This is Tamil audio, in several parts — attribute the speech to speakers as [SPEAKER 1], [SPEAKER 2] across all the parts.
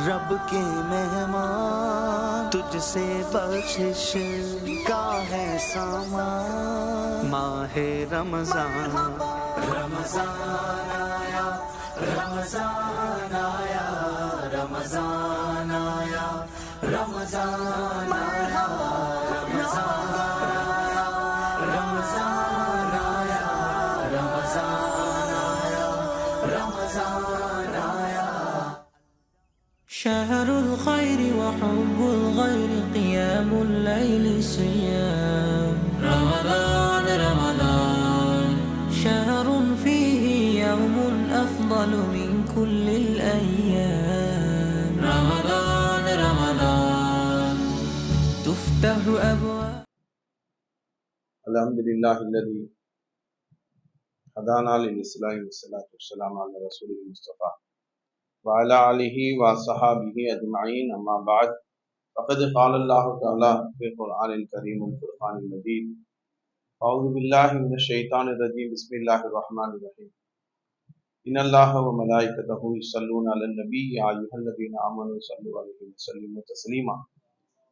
[SPEAKER 1] रब के मेहमान तुझसे बख्शिश का है सामान। माहे रमजान रमजान आया, रमजान आया, रमजान आया, रमजान आया, रमजान आया, रमजान आया, रमजान आया, रमजान आया।
[SPEAKER 2] شهر الخير وحب الغير قيام الليل صيام رمضان رمضان شهر فيه يوم أفضل من كل الأيام رمضان رمضان تفتح أبواب.
[SPEAKER 3] الحمد لله الذي هدانا للإسلام والصلاة والسلام على رسوله المصطفى وعلى آله وصحابه أجمعين. أما بعد، فقد قال الله تعالى في القرآن الكريم والفرقان المجيد: أعوذ بالله من الشيطان الرجيم، بسم الله الرحمن الرحيم. إن الله وملائكته يصلون على النبي يا أيها الذين آمنوا صلوا عليه وسلموا تسليما.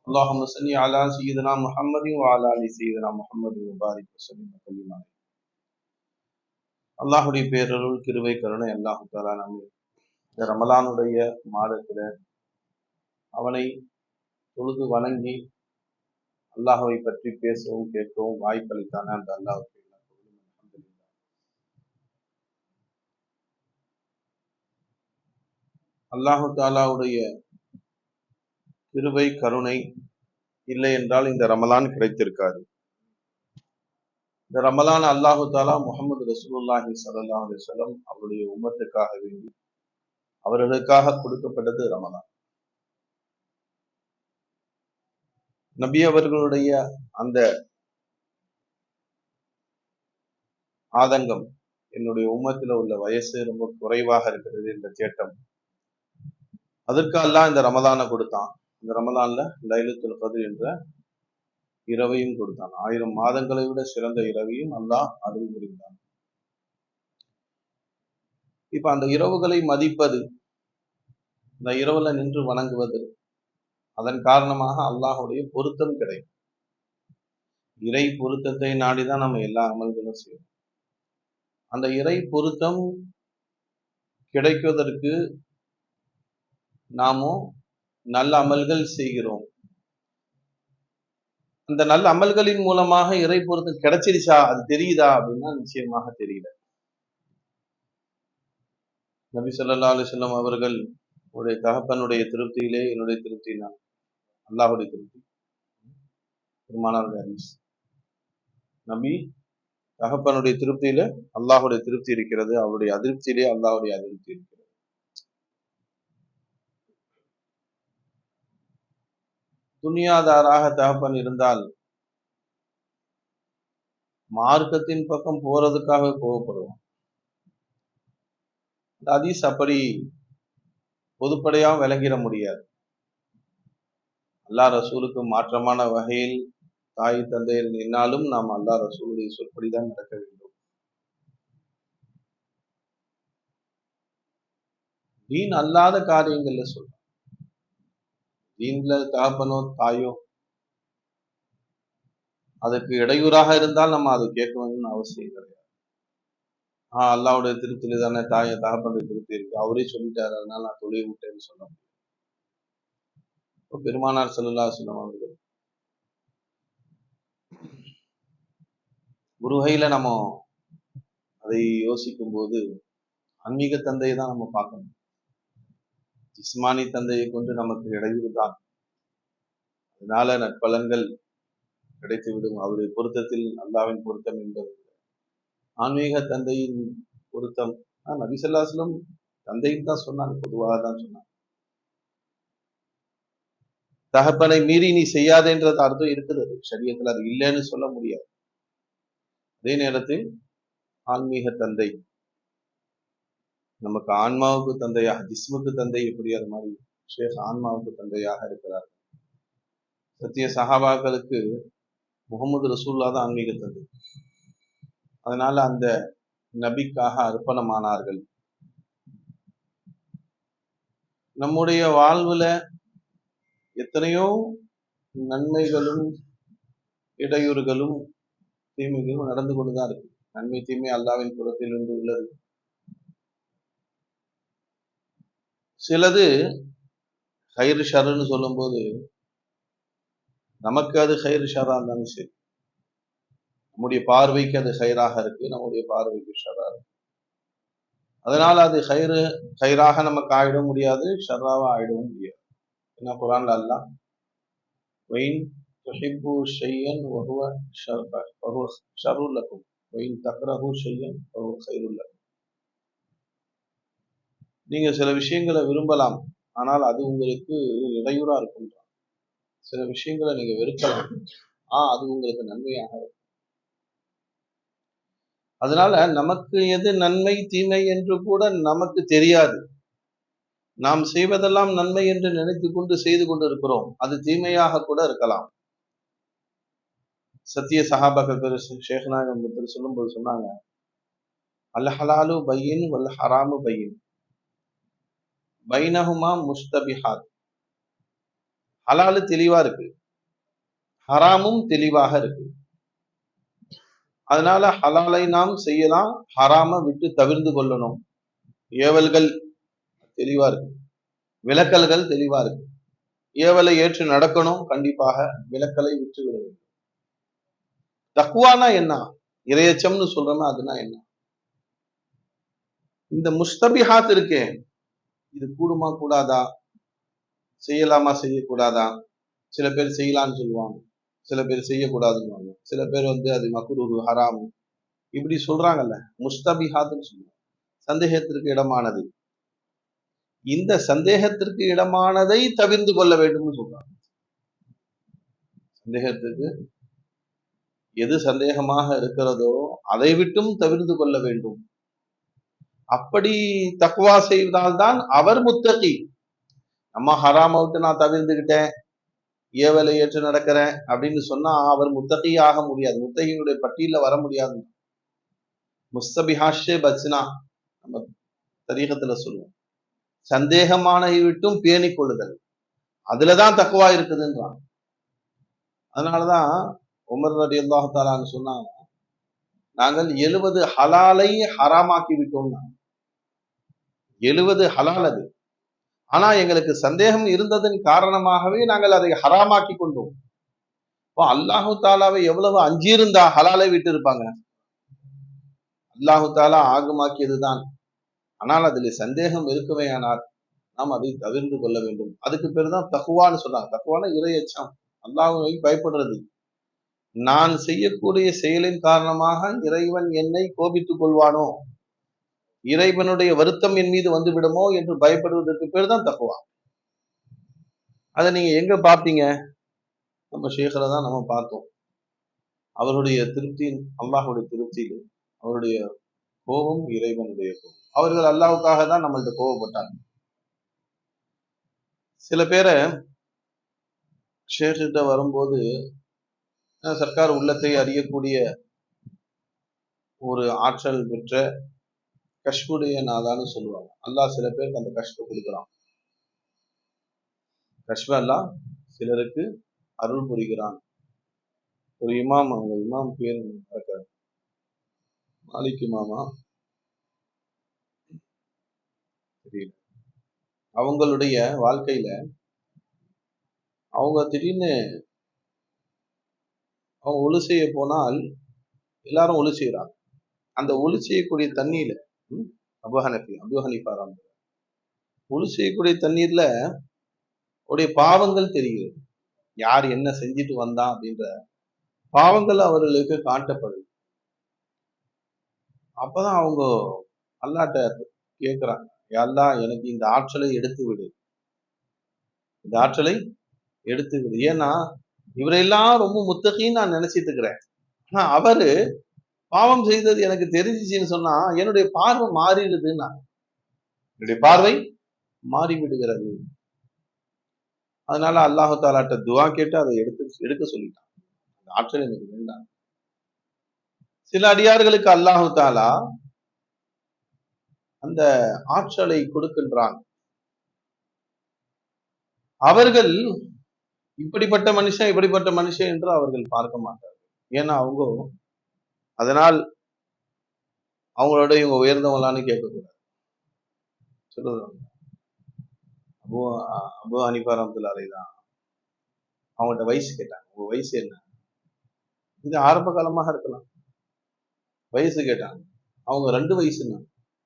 [SPEAKER 3] اللهم صل على سيدنا محمد وعلى آل سيدنا محمد وبارك وسلم تسليما. அல்லாஹுடைய பேரருள் கிருபை கருணை அல்லாஹு தஆலா நம்மை இந்த ரமலானுடைய மாதத்துல அவனை தொழுது வணங்கி அல்லாஹுவை பற்றி பேசவும் கேட்கவும் வாய்ப்பளித்தான அந்த அல்லாஹுக்கு அல்லாஹு தாலாவுடைய கிருபை கருணை இல்லை என்றால் இந்த ரமலான் கிடைத்திருக்காது. இந்த ரமலான் அல்லாஹு தாலா முஹம்மது ரசூலுல்லாஹி ஸல்லல்லாஹு அலைஹி வஸல்லம் அவருடைய உம்மத்துக்காக வேண்டி அவர்களுக்காக கொடுக்கப்பட்டது ரமலான். நபி அவர்களுடைய அந்த ஆதங்கம், என்னுடைய உம்மத்துல உள்ள வயசு ரொம்ப குறைவாக இருக்கிறது என்ற தேட்டம், அதற்கு அல்லாஹ் இந்த ரமலானை கொடுத்தான். இந்த ரமலான்ல லைலத்துல் கத்ர் என்ற இரவையும் கொடுத்தான். 1000 மாதங்களை விட சிறந்த இரவையும் அல்லாஹ் அருள் புரிந்தான். இப்ப அந்த இரவுகளை மதிப்பது, இந்த இரவுல நின்று வணங்குவது, அதன் காரணமாக அல்லாஹுடைய பொருத்தம் கிடைக்கும். இறை பொருத்தத்தை நாடிதான் நம்ம எல்லா அமல்களும் செய்வோம். அந்த இறை பொருத்தம் கிடைக்குவதற்கு நாமும் நல்ல அமல்கள் செய்கிறோம். அந்த நல்ல அமல்களின் மூலமாக இறை பொருத்தம் கிடைச்சிருச்சா, அது தெரியுதா அப்படின்னா நிச்சயமாக தெரியல. நபி ஸல்லல்லாஹு அலைஹி வஸல்லம் அவர்கள் உடைய தகப்பனுடைய திருப்தியிலே என்னுடைய திருப்தி நான், அல்லாஹுடைய திருப்தி. பெருமானாருடைய ஹதீஸ், நபி தகப்பனுடைய திருப்தியில அல்லாஹுடைய திருப்தி இருக்கிறது, அவருடைய அதிருப்தியிலே அல்லாஹுடைய அதிருப்தி இருக்கிறது. துனியாதாராக தகப்பன் இருந்தால் மார்க்கத்தின் பக்கம் போறதுக்காக கோவப்படுவோம். அந்த ஹதீஸ் அப்படி பொதுப்படையா விளங்கிட முடியாது. அல்லாஹ் ரசூலுக்கு மாற்றமான வகையில் தாய் தந்தையர் நின்னாலும் நாம் அல்லாஹ் ரசூலுடைய சொற்படிதான் நடக்க வேண்டும். தீன் அல்லாத காரியங்கள்ல சொல்றோம். தீன்ல தகப்பனோ தாயோ அதுக்கு இடையூறாக இருந்தால் நம்ம அதை கேட்க வேணும்னு அவசியம் கிடையாது. அல்லாவுடைய திருப்தியில தானே தகப்பனுடைய திருப்தி இருக்கு, அவரே சொல்லிட்டாரு, அதனால நான் தொழிலை விட்டேன்னு சொல்ல முடியும். இப்போ பெருமானார் ஸல்லல்லாஹு அலைஹி வஸல்லம் அவர்கள் ஒரு வகையில நம்ம அதை யோசிக்கும் போது ஆன்மீக தந்தையை தான் நம்ம பார்க்கணும். ஜிஸ்மானி தந்தையை கொண்டு நமக்கு இடையூறு தான், அதனால நற்பலன்கள் கிடைத்துவிடும். அவருடைய பொருத்தத்தில் அல்லாவின் பொருத்தம் என்பது ஆன்மீக தந்தையின் பொருத்தம். நபி ஸல்லல்லாஹு அலைஹி வஸல்லம் தந்தையும் தான் சொன்னாங்க, பொதுவாக தான் சொன்னாங்க. தகப்பனை மீறி நீ செய்யாதேன்றது அர்த்தம் இருக்குது ஷரியத்துல, அது இல்லைன்னு சொல்ல முடியாது. அதே நேரத்தில் ஆன்மீக தந்தை நமக்கு ஆன்மாவுக்கு தந்தையாக, ஜிஸ்முக்கு தந்தை எப்படி அது மாதிரி ஷேக் ஆன்மாவுக்கு தந்தையாக இருக்கிறார். சத்திய சஹாபாக்களுக்கு முகமது ரசூல்லா தான் ஆன்மீக தந்தை. அதனால அந்த நபிக்காக அர்ப்பணமானார்கள். நம்முடைய வாழ்வுல எத்தனையோ நன்மைகளும் இடையூறுகளும் தீமைகளும் நடந்து கொண்டுதான் இருக்கு. நன்மை தீமை அல்லாஹ்வின் புறத்திலிருந்து உள்ளது. சிலது ஹைரு ஷர்ன்னு சொல்லும் போது நமக்கு அது ஹைரு ஷர்ரா இருந்தாலும் சரி, நம்முடைய பார்வைக்கு அது ஹைராக இருக்கு, நம்முடைய பார்வைக்கு ஷர்ரா இருக்கு. அதனால அது ஹைராக நமக்கு ஆயிட முடியாது, ஷர்ராவா ஆயிடவும் முடியாது. ஏன்னா குர்ஆன்ல அல்லாஹ் வைன் துஹிப்பு ஷையன் வஹுவ ஷர்ருல் லக்கும் வைன் தக்ரஹு ஷையன் வஹுவ கைருல் லக்கும். நீங்க சில விஷயங்களை விரும்பலாம், ஆனால் அது உங்களுக்கு இடையூறா இருக்கும். சில விஷயங்களை நீங்க வெறுக்கலாம், அது உங்களுக்கு நன்மையாக இருக்கும். அதனால நமக்கு எது நன்மை தீமை என்று கூட நமக்கு தெரியாது. நாம் செய்வதெல்லாம் நன்மை என்று நினைத்து கொண்டு செய்து கொண்டு இருக்கிறோம். அது தீமையாக கூட இருக்கலாம். சத்திய சஹாபாக்கள் ஷேக் நாயகம் சொல்லும்போது சொன்னாங்க, அல் ஹலாலு பையின் வல் ஹராமு பையின் பைனஹுமா முஸ்தபிஹாத். ஹலாலு தெளிவா இருக்கு, ஹராமும் தெளிவாக இருக்கு. அதனால ஹலாலை நாம் செய்யலாம், ஹராம விட்டு தவிர்த்து கொள்ளணும். ஏவல்கள் தெளிவா இருக்கு, விலக்கல்கள் தெளிவா இருக்கு. ஏவலை ஏற்று நடக்கணும், கண்டிப்பாக விலக்கலை விட்டு விட வேண்டும். தக்வானா என்ன, இறையச்சம்னு சொல்றோம்னா அதுனா என்ன? இந்த முஸ்தபிஹாத் இருக்கே, இது கூடுமா கூடாதா, செய்யலாமா செய்யக்கூடாதா? சில பேர் செய்யலான்னு சொல்லுவாங்க, சில பேர் செய்யக்கூடாதுன்னு, சில பேர் அது மக்ரூஹ் ஹராம் இப்படி சொல்றாங்கல்ல. முஸ்தபிஹாத்னு சொல்லுவாங்க, சந்தேகத்திற்கு இடமானது. இந்த சந்தேகத்திற்கு இடமானதை தவிர்த்து கொள்ள வேண்டும்னு சொல்றாங்க. சந்தேகத்துக்கு எது சந்தேகமாக இருக்கிறதோ அதை விட்டும் தவிர்த்து கொள்ள வேண்டும். அப்படி தக்வா செய்வதால்தான் அவர் முத்தகி. நம்ம ஹராம விட்டு நான் தவிர்த்துக்கிட்டேன், ஏவலை ஏற்று நடக்கிறேன் அப்படின்னு சொன்னா அவர் முத்தகி ஆக முடியாது, முத்தகியுடைய பட்டியல வர முடியாது. முஸ்தபிஹாஷே பச்னா நம்ம தரீகத்துல சொல்லுவோம், சந்தேகமானதை விட்டும் பேணி கொள்ளுதல், அதுலதான் தக்வா இருக்குதுன்றான். அதனாலதான் உமர் ரலியல்லாஹு தஆலான்னு சொன்னாங்க, நாங்கள் 70 ஹலாலை ஹராமாக்கி விட்டோம். 70 ஹலால் அது, ஆனா எங்களுக்கு சந்தேகம் இருந்ததன் காரணமாகவே நாங்கள் அதை ஹராமாக்கி கொண்டோம். அல்லாஹு தாலாவை எவ்வளவு அஞ்சிருந்தா ஹலாலை விட்டு இருப்பாங்க. அல்லாஹு தாலா ஆகமாக்கியதுதான், ஆனால் அதில் சந்தேகம் இருக்கவே ஆனால் நாம் அதை தவிர்த்து கொள்ள வேண்டும். அதுக்கு பேர் தான் தக்வான்னு சொன்னாங்க. தக்வான இறையச்சம், அல்லாஹ்வை பயப்படுறது. நான் செய்யக்கூடிய செயலின் காரணமாக இறைவன் என்னை கோபித்துக் கொள்வானோ, இறைவனுடைய வருத்தம் என் மீது வந்து விடுமோ என்று பயப்படுவதற்கு பேர் தான் தக்வா. அதை நீங்க எங்க பார்ப்பீங்க? நம்ம ஷேഖரை தான் நம்ம பார்த்தோம். அவருடைய திருப்தி அல்லாஹுடைய திருப்தியில், அவருடைய கோபம் இறைவனுடைய கோபம். அவர்கள் அல்லாஹ்வுக்காக தான் நம்மள்ட்ட கோபப்பட்டாங்க. சில பேரை ஷேக்கிட்ட வரும்போது சர்க்கார் உள்ளத்தை அறியக்கூடிய ஒரு ஆற்றல் பெற்ற கஷ்புடைய நாதான்னு சொல்லுவாங்க. அல்லாஹ் சில பேருக்கு அந்த கஷ்டம் கொடுக்குறான். கஷ்ப அல்லாஹ் சிலருக்கு அருள் புரிகிறான். ஒரு இமாம், அவங்க இமாம் பேர் நடக்காது, மாலிக் இமாமா தெரியல. அவங்களுடைய வாழ்க்கையில அவங்க திடீர்னு அவங்க ஒளி செய்ய போனால் எல்லாரும் ஒளி செய்யறாங்க. அந்த ஒளி செய்யக்கூடிய தண்ணீர்ல அபூ ஹனீஃபா ஒளி செய்யக்கூடிய தண்ணீர்ல உடைய பாவங்கள் தெரிகிறது. யார் என்ன செஞ்சுட்டு வந்தான் அப்படின்ற பாவங்கள் அவர்களுக்கு காட்டப்படுது. அப்பதான் அவங்க அல்லாஹ்ட்ட கேட்கிறாங்க, அல்லாஹ் எனக்கு இந்த ஆற்றலை எடுத்து விடு, இந்த ஆற்றலை எடுத்து விடு. ஏன்னா இவரெல்லாம் ரொம்ப முத்தகின்னு நான் நினைச்சிட்டு இருக்கிறேன். ஆனா அவரு பாவம் செய்தது எனக்கு தெரிஞ்சிச்சுன்னு சொன்னா என்னுடைய பார்வை மாறிடுதுன்னா, என்னுடைய பார்வை மாறி விடுகிறது. அதனால அல்லாஹு தாலாட்ட துவா கேட்டு அதை எடுக்க சொல்லிட்டான். அந்த ஆற்றல் எனக்கு வேண்டாம். சில அடியார்களுக்கு அல்லாஹு தாலா அந்த ஆற்றலை கொடுக்கின்றான். அவர்கள் இப்படிப்பட்ட மனுஷன் என்று அவர்கள் பார்க்க மாட்டார்கள். ஏன்னா அவங்க அதனால் அவங்களோட இவங்க உயர்ந்தவங்களான்னு கேட்கக்கூடாது. சொல்லுது அபு அபு ஹனீஃபா ரஹ்மத்துல்லாஹி தான் அவங்கள்ட்ட வயசு கேட்டாங்க, உங்க வயசு என்ன? இது ஆரம்ப காலமாக இருக்கலாம். வயசு கேட்டாங்க, அவங்க 2 வயசுன்னா.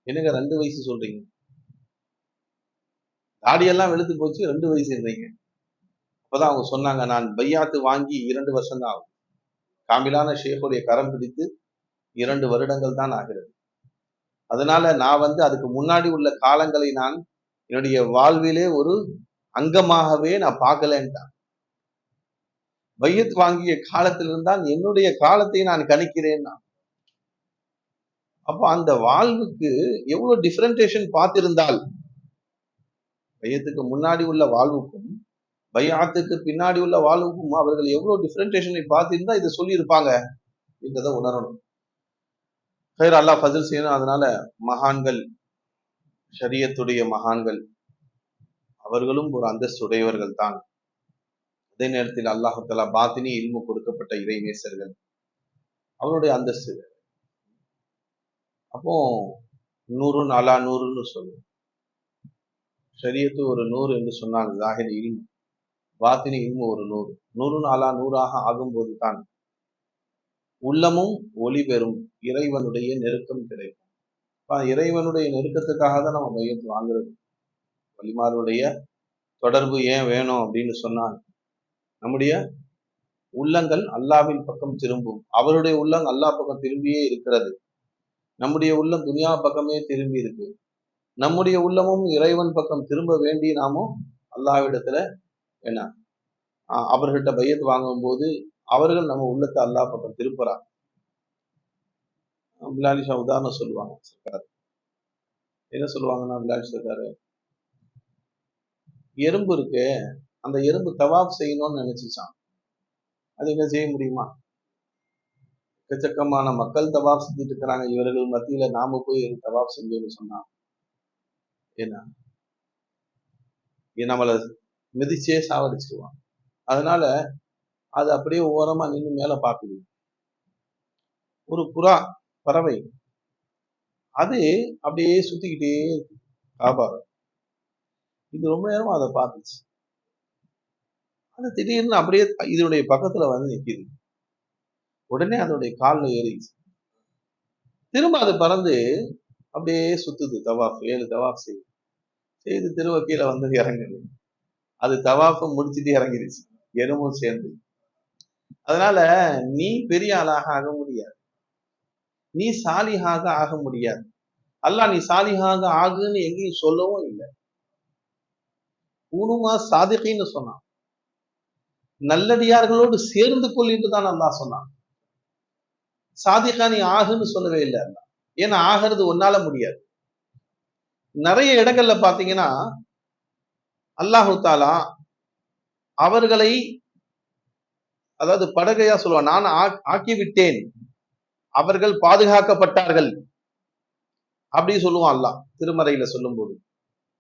[SPEAKER 3] என்னங்க 2 வயசு சொல்றீங்க? தாடியெல்லாம் வெளுத்து போச்சு, 2 வயசுன்றீங்க. அப்பதான் அவங்க சொன்னாங்க, நான் பையாத்து வாங்கி 2 வருஷம் தான் ஆகும். காமிலான ஷேக்குடைய கரம் பிடித்து 2 வருடங்கள் தான் ஆகிறது. அதனால நான் அதுக்கு முன்னாடி உள்ள காலங்களை நான் என்னுடைய வாழ்விலே ஒரு அங்கமாகவே நான் பார்க்கலன்ட்டான். பையத் வாங்கிய காலத்திலிருந்தான் என்னுடைய காலத்தை நான் கணிக்கிறேன். அப்போ அந்த வாழ்வுக்கு எவ்வளவு டிஃபரன்டேஷன் பார்த்திருந்தால், பையத்துக்கு முன்னாடி உள்ள வாழ்வுக்கும் பையாத்துக்கு பின்னாடி உள்ள வாழ்வுக்கும் அவர்கள் எவ்வளவு டிஃபரன்டேஷனை பார்த்திருந்தா இதை சொல்லி இருப்பாங்க என்றதை உணரணும். அல்லாஹ் ஃபஸல் செய்யணும். அதனால மகான்கள், ஷரியத்துடைய மகான்கள் அவர்களும் ஒரு அந்தஸ்துடையவர்கள் தான். அதே நேரத்தில் அல்லாஹ் தஆலா பாத்தினி இல்மு கொடுக்கப்பட்ட இறைநேசர்கள், அவருடைய அந்தஸ்து. அப்போ 100 அலா 100ன்னு சொல்லும். ஷரியத்து ஒரு 100 என்று சொன்னால் ஜாஹிர் இல்மு, பாத்தினி இல்மு ஒரு 100. 100 அலா 100ஆக ஆகும்போது தான் உள்ளமும் ஒளி பெறும், இறைவனுடைய நெருக்கம் கிடைக்கும். இறைவனுடைய நெருக்கத்துக்காக தான் நம்ம பையத்து வாங்குறது. வலிமாருடைய தொடர்பு ஏன் வேணும் அப்படின்னு சொன்னால், நம்முடைய உள்ளங்கள் அல்லாஹ்வின் பக்கம் திரும்பும். அவருடைய உள்ளம் அல்லாஹ் பக்கம் திரும்பியே இருக்கிறது. நம்முடைய உள்ளம் துனியா பக்கமே திரும்பி இருக்கு. நம்முடைய உள்ளமும் இறைவன் பக்கம் திரும்ப வேண்டி நாமும் அல்லாஹ்விடத்துல என்ன அவர்கிட்ட பையத்து வாங்கும் போது அவர்கள் நம்ம உள்ளத்தை அல்லாஹ் பக்கம் திருப்புறாங்க. பிலாலிஷா உதாரணம் சொல்லுவாங்க. என்ன சொல்லுவாங்கன்னா, பிலாலிஷ் இருக்காரு, எறும்பு இருக்கு, அந்த எறும்பு தவாப் செய்யணும்னு நினைச்சுச்சான். அது என்ன செய்ய முடியுமா? எக்கச்சக்கமான மக்கள் தவாப் செஞ்சுட்டு இருக்கிறாங்க. இவர்கள் மத்தியில நாம போய் தவாப் செஞ்சோன்னு சொன்னா என்ன, நம்மளை மிதிச்சே சாவடிச்சிருவான். அதனால அது அப்படியே ஓரமா நின்று மேல பார்க்குது. ஒரு புறா, பறவை, அது அப்படியே சுத்திக்கிட்டே காபாரு. இது ரொம்ப நேரமா அதை பார்த்துச்சு. அது திடீர்னு அப்படியே இதனுடைய பக்கத்துல நிக்குது. உடனே அதனுடைய காலில் ஏறிச்சு. திரும்ப அது பறந்து அப்படியே சுத்துது. தவாஃப் 7 தவாஃப் செய்து திரும்ப கீழே இறங்குது. அது தவாஃபை முடிச்சுட்டு இறங்கிடுச்சு, எறும்பும் சேர்ந்து. அதனால நீ பெரிய ஆளாக ஆக முடியாது, நீ சாலிஹாக ஆக முடியாது. அல்லாஹ் நீ சாலிஹாக ஆகுன்னு எங்கேயும் சொல்லவும் இல்லை. ஊனுமா சாதிகின்னு சொன்னான். நல்லடியார்களோடு சேர்ந்து கொள்ளிட்டு தான் அல்லாஹ் சொன்னான். சாதிகா நீ ஆகுன்னு சொல்லவே இல்லை அல்லாஹ். ஏன்னா ஆகிறது ஒன்னால முடியாது. நிறைய இடங்கள்ல பாத்தீங்கன்னா அல்லாஹு தாலா அவர்களை, அதாவது படகையா சொல்லுவான், நான் ஆக்கிவிட்டேன், அவர்கள் பாதுகாக்கப்பட்டார்கள் அப்படி சொல்லுவான் அல்லாஹ் திருமறையில சொல்லும் போது.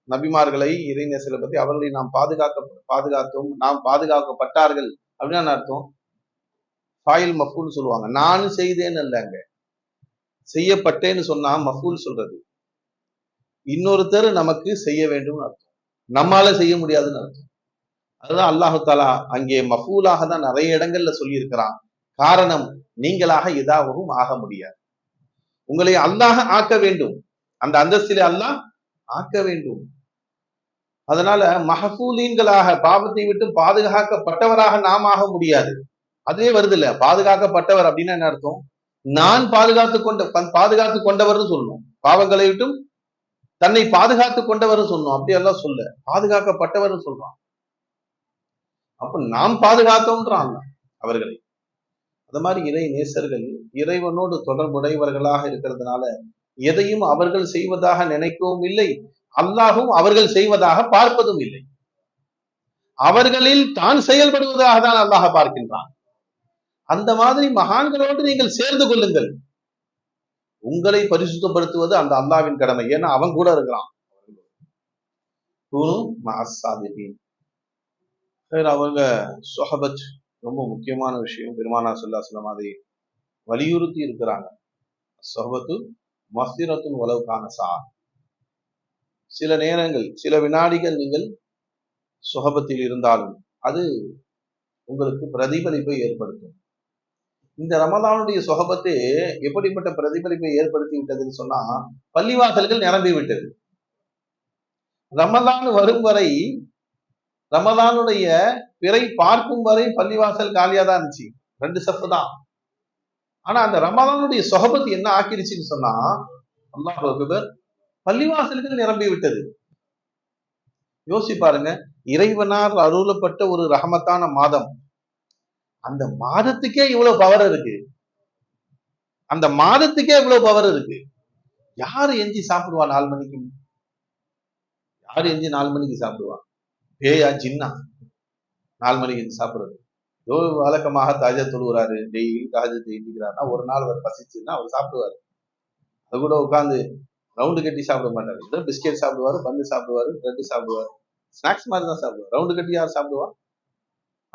[SPEAKER 3] நபிமார்களை, இறைநேசர்களை பத்தி அவர்களை நாம் பாதுகாத்தோம், நாம் பாதுகாக்கப்பட்டார்கள் அப்படின்னு அர்த்தம். ஃபாயில் மஃபூல் சொல்லுவாங்க. நான் செய்தேன்னு இல்லைங்க, செய்யப்பட்டேன்னு சொன்னா மஃபூல் சொல்றது. இன்னொருத்தர் நமக்கு செய்ய வேண்டும் அர்த்தம், நம்மால செய்ய முடியாதுன்னு அர்த்தம். அதுதான் அல்லாஹு தாலா அங்கே மஃபூலாக தான் நிறைய இடங்கள்ல சொல்லி இருக்கிறான். காரணம், நீங்களாக எதாவும் ஆக முடியாது. உங்களை அல்லாஹ் ஆக்க வேண்டும், அந்த அந்தஸ்திலே அல்லாஹ் ஆக்க வேண்டும். அதனால மஹ்ஃபூலீன்களாக, பாவத்தை விட்டு பாதுகாக்கப்பட்டவராக நாம் ஆக முடியாது. அதுவே வருது இல்ல, பாதுகாக்கப்பட்டவர் அப்படின்னா என்ன அர்த்தம்? நான் பாதுகாத்து கொண்டவர்னு சொல்லணும். பாவங்களை விட்டும் தன்னை பாதுகாத்து கொண்டவர் சொல்லணும். அப்படி எல்லாம் சொல்ல, பாதுகாக்கப்பட்டவர் சொல்றான். அப்ப நாம் பாதுகாத்தோன்றான் அவர்களை. அது மாதிரி இறை நேசர்கள் இறைவனோடு தொடர்புடையவர்களாக இருக்கிறதுனால எதையும் அவர்கள் செய்வதாக நினைக்கவும் இல்லை, அல்லாஹும் அவர்கள் செய்வதாக பார்ப்பதும் இல்லை. அவர்களில் தான் செயல்படுவதாக தான் அல்லாஹ் பார்க்கின்றான். அந்த மாதிரி மகான்களோடு நீங்கள் சேர்ந்து கொள்ளுங்கள். உங்களை பரிசுத்தப்படுத்துவது அந்த அல்லாஹ்வின் கடமை. ஏன்னா அவன் கூட இருக்கிறான். அவங்க சொஹபத் ரொம்ப முக்கியமான விஷயம். பெருமானா ஸல்லல்லாஹு அலைஹி வஸல்லம் அதை வலியுறுத்தி இருக்கிறாங்க. சொஹபத்து மஸ்திரத்துன் உலவுக்கான சில நேரங்கள் சில வினாடிகள் நீங்கள் சொஹபத்தில் இருந்தாலும் அது உங்களுக்கு பிரதிபலிப்பை ஏற்படுத்தும். இந்த ரமலானுடைய சொஹபத்து எப்படிப்பட்ட பிரதிபலிப்பை ஏற்படுத்தி விட்டதுன்னு சொன்னா, பள்ளிவாசல்கள் நிரம்பி விட்டது. ரமலான் வரும் வரை, ரமலானுடைய பிறை பார்க்கும் வரை பள்ளிவாசல் காலியா தான் இருந்துச்சு, 2 சஃப் தான். ஆனா அந்த ரமலானுடைய சொஹபத் என்ன ஆக்கிருச்சுன்னு சொன்னா, அல்லாஹ் அக்பர், பள்ளிவாசல்கள் நிரம்பி விட்டது. யோசி பாருங்க, இறைவனால் அருளப்பட்ட ஒரு ரஹமத்தான மாதம், அந்த மாதத்துக்கே இவ்வளவு பவர் இருக்கு. அந்த மாதத்துக்கே இவ்வளவு பவர் இருக்கு. யாரு எஞ்சி சாப்பிடுவா 4 மணிக்கு? யாரு எஞ்சி 4 மணிக்கு சாப்பிடுவா? பேயா ஜின்னா 4 மணிக்கு எஞ்சி சாப்பிடுறது? வழக்கமாக தாஜா தொழுகிறாரு, டெய்லி தாஜத்தை எண்ணிக்கிறாருன்னா ஒரு நாள் அவர் பசிச்சுன்னா அவர் சாப்பிடுவாரு. அது கூட உட்காந்து ரவுண்டு கட்டி சாப்பிட மாட்டாரு. ஏதோ பிஸ்கெட் சாப்பிடுவாரு, பந்து சாப்பிடுவாரு, பிரெட் சாப்பிடுவாரு, ஸ்நாக்ஸ் மாதிரி தான் சாப்பிடுவார். ரவுண்டு கட்டி யார் சாப்பிடுவா?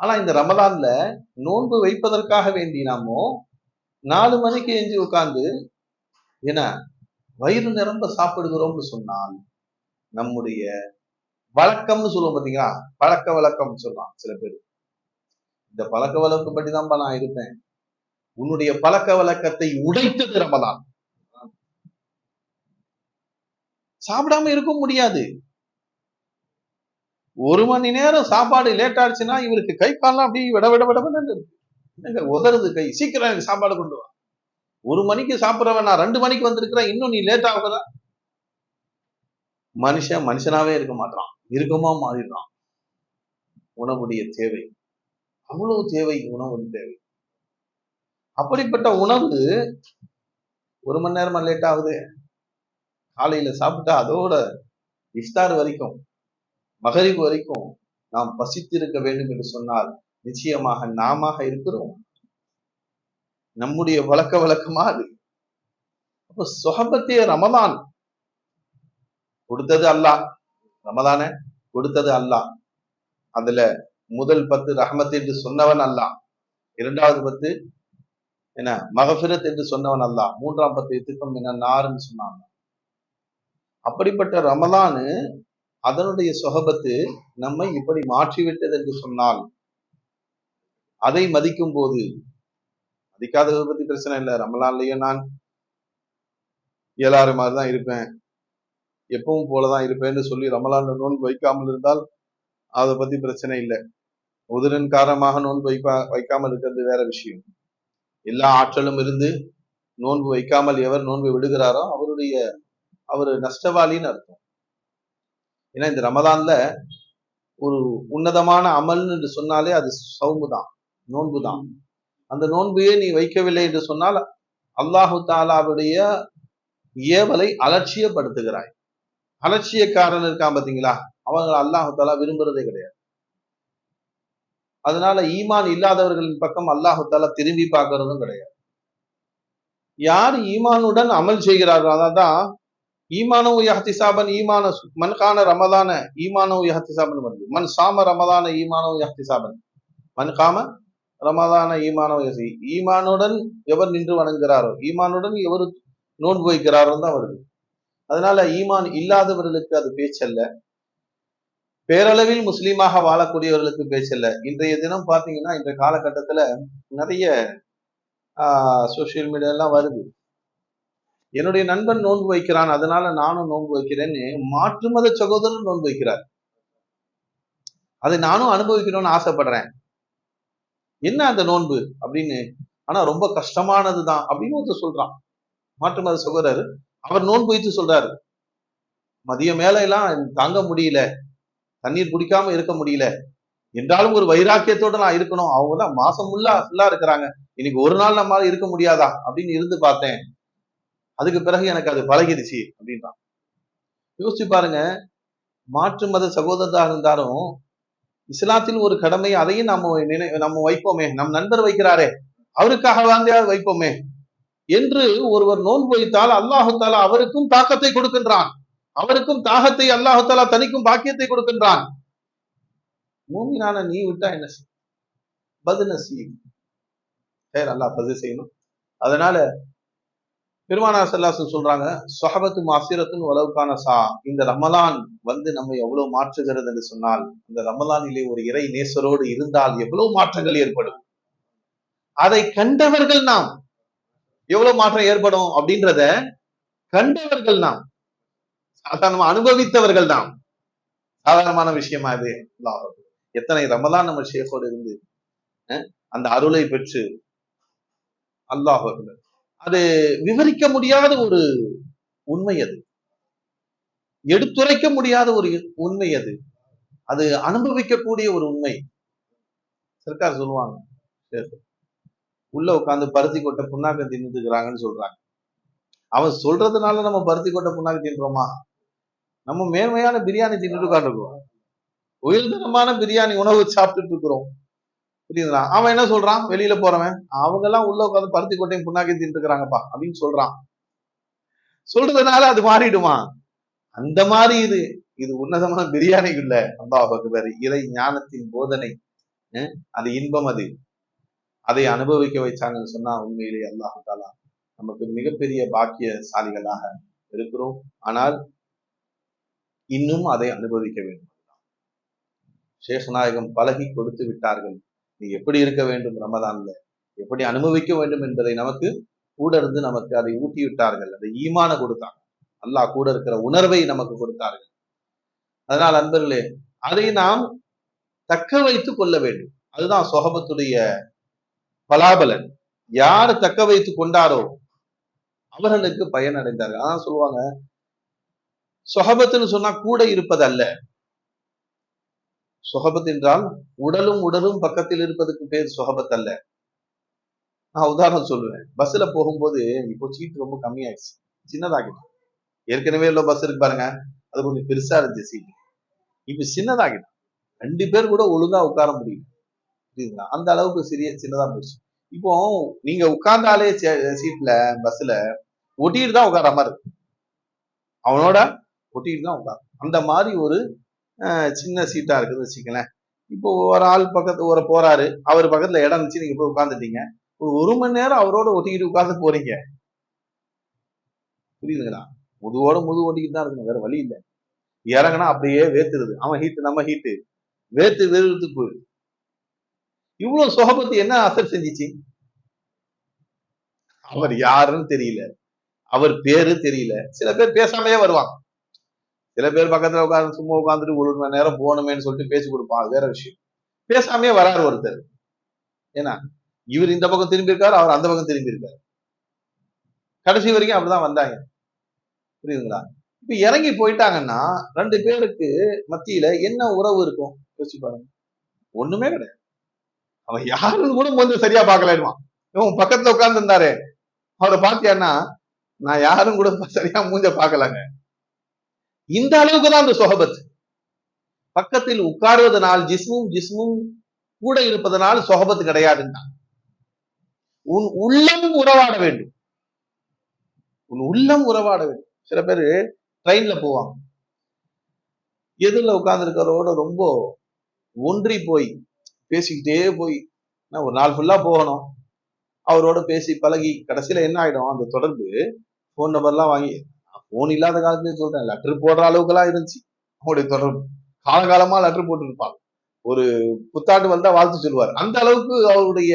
[SPEAKER 3] ஆனா இந்த ரமலான்ல நோன்பு வைப்பதற்காக வேண்டி நாமோ 4 மணிக்கு எஞ்சி உட்கார்ந்து என்ன வயிறு நிரம்ப சாப்பிடுகிறோம்னு சொன்னால், நம்முடைய வழக்கம்னு சொல்லுவோம் பாத்தீங்களா, பழக்க வழக்கம் சொல்லலாம் சில பேர். இந்த பழக்க வழக்கம் பற்றி தான்ப்பா நான் இருப்பேன். உன்னுடைய பழக்க வழக்கத்தை உடைத்தது ரமலான். சாப்பிடாம இருக்க முடியாது. 1 மணி நேரம் சாப்பாடு லேட் ஆச்சுன்னா இவருக்கு கை கால்லாம் அப்படியே விட விட விட இருக்கு, உதறது கை. சீக்கிரம் எனக்கு சாப்பாடு கொண்டு வா. 1 மணிக்கு சாப்பிட்றவன் நான் 2 மணிக்கு வந்திருக்கிறேன், இன்னும் நீ லேட் ஆகுதா? மனுஷனாவே இருக்க மாட்டான், இருக்கமா மாறிடுறான். உணவுடைய தேவை அவ்வளவு தேவை, உணவு தேவை. அப்படிப்பட்ட உணவு 1 மணி நேரமா லேட் ஆகுது. காலையில சாப்பிட்டா அதோட இஃப்தார் வரைக்கும், மகரிப் வரைக்கும் நாம் பசித்திருக்க வேண்டும் என்று சொன்னால் நிச்சயமாக நாம இருக்கிறோம். நம்முடைய வழக்க வழக்கமா அது. அப்ப சொஹபத்தே ரமலான் கொடுத்தது அல்லாஹ். ரமலான கொடுத்தது அல்லாஹ். அதுல முதல் 10 ரஹ்மத் என்று சொன்னவன் அல்லாஹ், 2வது 10 என்ன மகஃபிரத் என்று சொன்னவன் அல்லாஹ், 3ஆம் 10 இத்துக்கம் என்ன நார்ன்னு சொன்னாங்க. அப்படிப்பட்ட ரமலானு அதனுடைய சொஹபத்து நம்மை இப்படி மாற்றிவிட்டது என்று சொன்னால், அதை மதிக்கும் போது, மதிக்காததை பத்தி பிரச்சனை இல்லை. ரமலான்லயே நான் எல்லாரும் மாதிரிதான் இருப்பேன், எப்பவும் போலதான் இருப்பேன்னு சொல்லி ரமலான் நோன்பு வைக்காமல் இருந்தால் அதை பத்தி பிரச்சனை இல்லை. உதிரின் காரணமாக நோன்பு வைக்காமல் இருக்கிறது வேற விஷயம். எல்லா ஆற்றலும் இருந்து நோன்பு வைக்காமல் எவர் நோன்பு விடுகிறாரோ அவரு நஷ்டவாளின்னு அர்த்தம். ஏன்னா இந்த ரமலான்ல ஒரு உன்னதமான அமல் என்று சொன்னாலே அது சௌமு தான், நோன்பு தான். அந்த நோன்பையே நீ வைக்கவில்லை என்று சொன்னால் அல்லாஹு தாலாவுடைய ஏவலை அலட்சியப்படுத்துகிறாய். அலட்சியக்காரன் இருக்கான் பாத்தீங்களா, அவங்க அல்லாஹு தாலா விரும்புறதே கிடையாது. அதனால ஈமான் இல்லாதவர்களின் பக்கம் அல்லாஹு தாலா திரும்பி பார்க்கறதும் கிடையாது. யார் ஈமானுடன் அமல் செய்கிறார்கள், அதான் ஈமானவு யஹ்திசாபன், ஈமான மன்கான ரமதான ஈமானவு யஹ்திசாபன் வருது. மன் சாம ரமதான ஈமானவு யஹ்திசாபன், மன்காம ரமதான ஈமானவு, ஈமானுடன் எவர் நின்று வணங்குகிறாரோ, ஈமானுடன் எவர் நோன்பு வைக்கிறாரோ தான் வருது. அதனால ஈமான் இல்லாதவர்களுக்கு அது பேச்சல்ல, பேரளவில் முஸ்லீமாக வாழக்கூடியவர்களுக்கு பேச்சல்ல. இன்றைய தினம் பாத்தீங்கன்னா, இன்றைய காலகட்டத்துல நிறைய சோசியல் மீடியா எல்லாம் வருது. என்னுடைய நண்பன் நோன்பு வைக்கிறான், அதனால நானும் நோன்பு வைக்கிறேன்னு மாற்று மத சகோதரன் நோன்பு வைக்கிறார். அதை நானும் அனுபவிக்கணும்னு ஆசைப்படுறேன். என்ன அந்த நோன்பு அப்படின்னு, ஆனா ரொம்ப கஷ்டமானதுதான் அப்படின்னு ஒருத்தர் சொல்றான். மாற்று மத சகோதரர் அவர் நோன்பு வைத்து சொல்றாரு, மதிய மேல எல்லாம் தாங்க முடியல, தண்ணீர் குடிக்காம இருக்க முடியல, என்றாலும் ஒரு வைராக்கியத்தோட நான் இருக்கணும். அவங்கதான் மாசம் ஃபுல்லா இருக்கிறாங்க, இன்னைக்கு ஒரு நாள் நம்மளால இருக்க முடியாதா அப்படின்னு இருந்து பார்த்தேன், அதுக்கு பிறகு எனக்கு அது பழகிடுச்சு அப்படின்றான். யோசிச்சு பாருங்க, மாற்று மத சகோதரராக இருந்தாலும் இஸ்லாத்தில் ஒரு கடமை, அதையும் நம்ம வைப்போமே, நம் நண்பர் வைக்கிறாரே அவருக்காக வாழ்ந்தையாவது வைப்போமே என்று ஒருவர் நோன்பு வைத்தால் அல்லாஹு தாலா அவருக்கும் தாக்கத்தை கொடுக்கின்றான், அவருக்கும் தாகத்தை அல்லாஹு தாலா தனிக்கும் பாக்கியத்தை கொடுக்கின்றான். மூமினான நீ விட்டா என்ன செய்யும்? பதில் செய்யும். அல்லாஹ் பதில் செய்யணும். அதனால பெருமானார் ஸல்லல்லாஹு அலைஹி சொல்றாங்க, ஸஹபத்து மாசிரத்துன் வலவுகான சா. இந்த ரமலான் நம்மை எவ்வளவு மாற்றுகிறது என்று சொன்னால், இந்த ரமலானிலே ஒரு இறை நேசரோடு இருந்தால் எவ்வளவு மாற்றங்கள் ஏற்படும். அதை கண்டவர்கள் நாம் எவ்வளவு மாற்றம் ஏற்படும் அப்படின்றத கண்டவர்கள் நாம், சாதாரணமா அனுபவித்தவர்கள் நாம். சாதாரணமான விஷயமா இது? எத்தனை ரமலான் நம்ம ஷேഖோடு இருந்து அந்த அருளை பெற்று, அல்லாஹ் அது விவரிக்க முடியாத ஒரு உண்மை, அது எடுத்துரைக்க முடியாத ஒரு உண்மை, அது அனுபவிக்கக்கூடிய ஒரு உண்மை. சர்க்கார் சொல்லுவாங்க, உள்ள உட்காந்து பருத்தி கொட்டை புண்ணாக்க தின்னுட்டுக்கிறாங்கன்னு சொல்றாங்க. அவன் சொல்றதுனால நம்ம பருத்தி கொட்டை புண்ணாக்க தின்றோமா? நம்ம மேன்மையான பிரியாணி தின்னுட்டு உட்காந்துருக்கோம், உயர்தரமான பிரியாணி உணவு சாப்பிட்டுட்டு இருக்கிறோம். புரியுதுங்களா? அவன் என்ன சொல்றான்? வெளியில போறவன், அவங்க எல்லாம் உள்ள உட்காந்து பருத்தி கொட்டையும் புண்ணாக்கி தின்னுட்டு இருக்கிறாங்கப்பா அப்படின்னு சொல்றான். சொல்றதுனால அது மாறிடுமா? அந்த மாதிரி இது உன்னதமான பிரியாணி இல்ல. அல்லாஹ் அக்பர். இறை ஞானத்தின் போதனை, அது இன்பம். அதை அனுபவிக்க வைச்சாங்கன்னு சொன்னா உண்மையிலேயே அல்லாஹ் தஆலா நமக்கு மிகப்பெரிய பாக்கியசாலிகளாக இருக்கிறோம். ஆனால் இன்னும் அதை அனுபவிக்க வேண்டும். ஷேக் நாயகம் பழகி கொடுத்து விட்டார்கள். நீ எப்படி இருக்க வேண்டும், ரமதான்ல எப்படி அனுபவிக்க வேண்டும் என்பதை நமக்கு கூட இருந்து நமக்கு அதை ஊட்டி விட்டார்கள். அதை ஈமான கொடுத்தாங்க. அல்லாஹ் கூட இருக்கிற உணர்வை நமக்கு கொடுத்தார்கள். அதனால் அன்பர்களே, அதை நாம் தக்க வைத்துக் கொள்ள வேண்டும். அதுதான் சொஹபத்துடைய பலாபலன். யார் தக்க வைத்துக் கொண்டாரோ அவர்களுக்கு பயன் அடைந்தார்கள். அதான் சொல்லுவாங்க, சொஹபத்துன்னு சொன்னா கூட இருப்பது அல்ல. சொஹபத் என்றால் உடலும் பக்கத்தில் இருப்பதுக்கு பேர் சொஹபத் அல்ல. நான் உதாரணம் சொல்லுவேன். பஸ்ல போகும்போது இப்போ சீட் ரொம்ப கம்மியாயிடுச்சு, சின்னதாகிடும். ஏற்கனவே உள்ள பஸ் இருக்கு பாருங்க, அது கொஞ்சம் பெருசா இருந்துச்சு சீட், இப்ப சின்னதாகிடும். 2 பேர் கூட ஒழுங்கா உட்கார முடியும். புரியுதுங்களா? அந்த அளவுக்கு சின்னதா போச்சு. இப்போ நீங்க உட்கார்ந்தாலே சீட்ல பஸ்ல ஒட்டிட்டு தான் உட்கார மாதிரி இருக்கு. அவனோட ஒட்டிட்டு தான் உட்கார. அந்த மாதிரி ஒரு சின்ன சீட்டா இருக்குன்னு வச்சுக்கலேன். இப்போ ஒரு ஆள் பக்கத்து போறாரு, அவர் பக்கத்துல இடம் இருந்துச்சு, நீங்க போய் உட்காந்துட்டீங்க. ஒரு மணி நேரம் அவரோட ஒட்டிக்கிட்டு உட்கார்ந்து போறீங்க. புரியுதுங்களா? முதுகு ஓட்டிக்கிட்டு தான் இருக்கணும், வேற வழி இல்லை. இறங்கினா அப்படியே வேத்துருது. அவன் ஹீட்டு, நம்ம ஹீட்டு, வேத்து போகுது. இவ்வளவு சொஹபத்து என்ன அசர் செஞ்சிச்சு? அவர் யாருன்னு தெரியல, அவர் பேரு தெரியல. சில பேர் பேசாமையே வருவாங்க. சில பேர் பக்கத்துல உட்காந்து சும்மா உட்காந்துட்டு 1 மணி நேரம் போகணுமேன்னு சொல்லிட்டு பேசி கொடுப்பாங்க, வேற விஷயம். பேசாமையே வராரு ஒருத்தர். ஏன்னா இவர் இந்த பக்கம் திரும்பி இருக்காரு, அவர் அந்த பக்கம் திரும்பி இருக்காரு. கடைசி வரைக்கும் அப்படிதான் வந்தாங்க. புரியுதுங்களா? இப்ப இறங்கி போயிட்டாங்கன்னா 2 பேருக்கு மத்தியில என்ன உறவு இருக்கும் யோசிச்சு பாருங்க. ஒண்ணுமே கிடையாது. அவன் யாருன்னு கூட கொஞ்சம் சரியா பார்க்கலாமா? இவன் பக்கத்துல உட்கார்ந்து இருந்தாரு, அவரை பார்த்தியான்னா நான் யாரும் கூட சரியா மூஞ்ச பார்க்கலாங்க. இந்த அளவுக்கு தான் அந்த சொஹபத். பக்கத்தில் உட்காருவதனால் ஜிஸ்மும் கூட இருப்பதனால் சொஹபத் கிடையாதுன்னா, உன் உள்ளம் உறவாட வேண்டும். உன் உள்ளம் உறவாட வேண்டும். சில பேரு ட்ரெயின்ல போவாங்க, எதிரில் உட்கார்ந்து இருக்கிறவரோட ரொம்ப ஒன்றி போய் பேசிக்கிட்டே போய், ஒரு நாள் ஃபுல்லா போகணும், அவரோட பேசி பழகி கடைசியில என்ன ஆயிடும், அந்த தொடர்பு போன் நம்பர்லாம் வாங்கி, போன் இல்லாத காலத்துலயே சொல்றேன், லெட்டர் போடுற அளவுக்கு எல்லாம் இருந்துச்சு அவங்களுடைய தொடர்பு. காலகாலமா லெட்டர் போட்டு இருப்பாங்க. ஒரு புத்தாண்டு வந்தா வாழ்த்து சொல்லுவார். அந்த அளவுக்கு அவருடைய